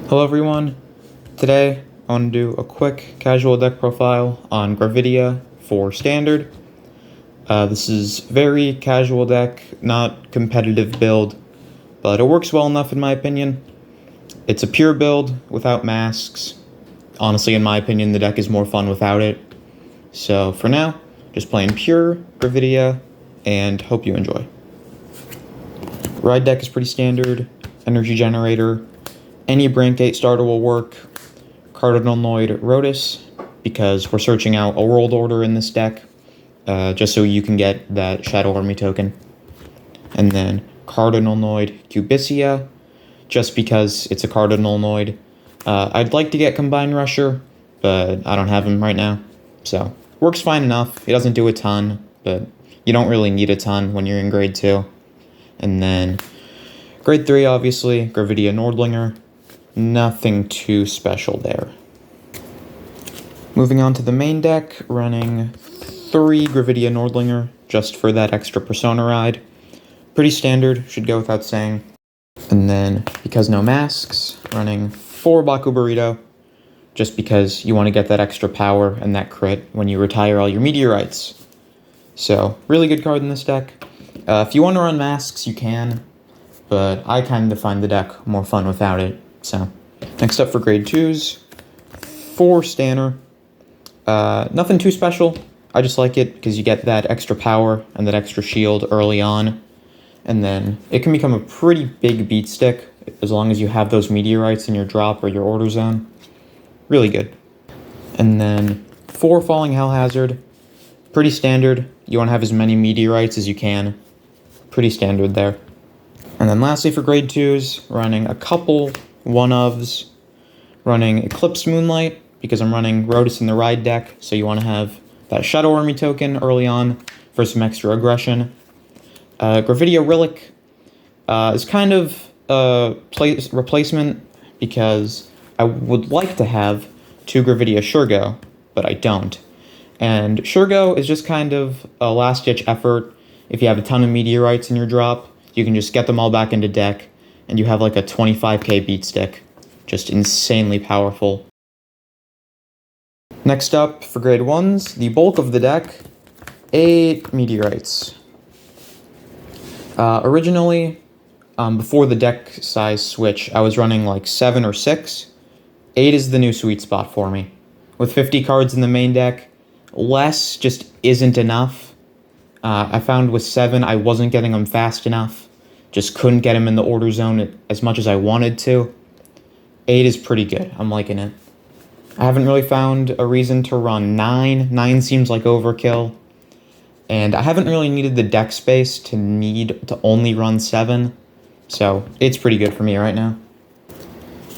Hello everyone, today I want to do a quick casual deck profile on Gravidia for Standard. This is very casual deck, not competitive build, but it works well enough in my opinion. It's a pure build without masks. Honestly, in my opinion, the deck is more fun without it. So for now, just playing pure Gravidia and hope you enjoy. Ride deck is pretty standard, energy generator. Any Brand Gate starter will work. Cardinaloid Rotis, because we're searching out a world order in this deck, just so you can get that Shadow Army token. And then Cardinaloid Cubicia, just because it's a Cardinaloid. I'd like to get Combine Rusher, but I don't have him right now. So, works fine enough. He doesn't do a ton, but you don't really need a ton when you're in Grade 2. And then Grade 3, obviously, Gravidia Nordlinger. Nothing too special there. Moving on to the main deck, running 3 Gravidia Nordlinger, just for that extra Persona ride. Pretty standard, should go without saying. And then, because no masks, running 4 Baku Burrito, just because you want to get that extra power and that crit when you retire all your meteorites. So, really good card in this deck. If you want to run masks, you can, but I kind of find the deck more fun without it. So, next up for grade 2s, 4 Stanner. Nothing too special. I just like it because you get that extra power and that extra shield early on. And then it can become a pretty big beat stick as long as you have those meteorites in your drop or your order zone. Really good. And then 4 Falling Hell Hazard. Pretty standard. You want to have as many meteorites as you can. Pretty standard there. And then lastly for grade 2s, running a couple one-ofs, running Eclipse Moonlight, because I'm running Rotis in the ride deck, so you want to have that Shadow Army token early on for some extra aggression. Gravidia Relic is kind of a replacement, because I would like to have 2 Gravidia Shurgo, but I don't. And Shurgo is just kind of a last-ditch effort. If you have a ton of meteorites in your drop, you can just get them all back into deck, and you have like a 25k beat stick. Just insanely powerful. Next up, for grade 1s, the bulk of the deck, 8 meteorites. Originally, before the deck size switch, I was running like 7 or 6. 8 is the new sweet spot for me. With 50 cards in the main deck, less just isn't enough. I found with 7, I wasn't getting them fast enough. Just couldn't get him in the order zone as much as I wanted to. 8 is pretty good. I'm liking it. I haven't really found a reason to run 9. 9 seems like overkill. And I haven't really needed the deck space to need to only run 7. So it's pretty good for me right now.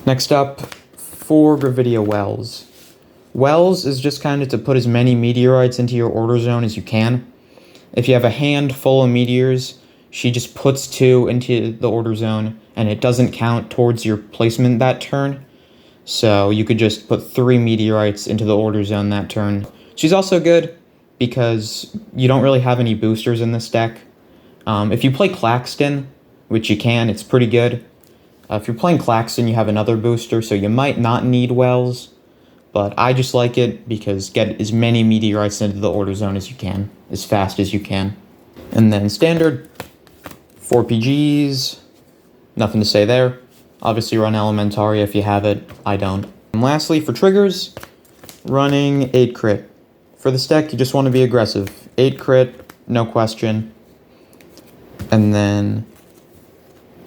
Next up, 4 Gravidia Wells. Wells is just kind of to put as many meteorites into your order zone as you can. If you have a hand full of meteors, she just puts 2 into the order zone, and it doesn't count towards your placement that turn. So you could just put 3 meteorites into the order zone that turn. She's also good because you don't really have any boosters in this deck. If you play Claxton, which you can, it's pretty good. If you're playing Claxton, you have another booster, so you might not need Wells. But I just like it because get as many meteorites into the order zone as you can, as fast as you can. And then standard, 4 PGs, nothing to say there. Obviously run Elementaria if you have it, I don't. And lastly, for triggers, running 8 crit. For this deck, you just want to be aggressive. 8 crit, no question. And then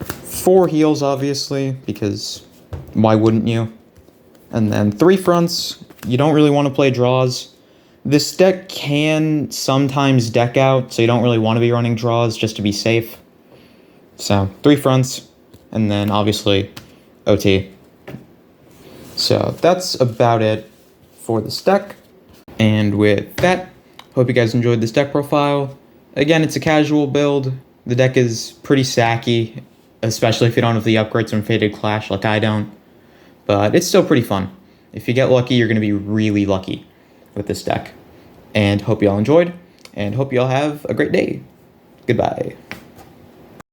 4 heals, obviously, because why wouldn't you? And then 3 fronts, you don't really want to play draws. This deck can sometimes deck out, so you don't really want to be running draws just to be safe. So, 3 fronts, and then obviously OT. So, that's about it for this deck. And with that, hope you guys enjoyed this deck profile. Again, it's a casual build. The deck is pretty sacky, especially if you don't have the upgrades from Fated Clash like I don't. But it's still pretty fun. If you get lucky, you're going to be really lucky with this deck. And hope you all enjoyed, and hope you all have a great day. Goodbye.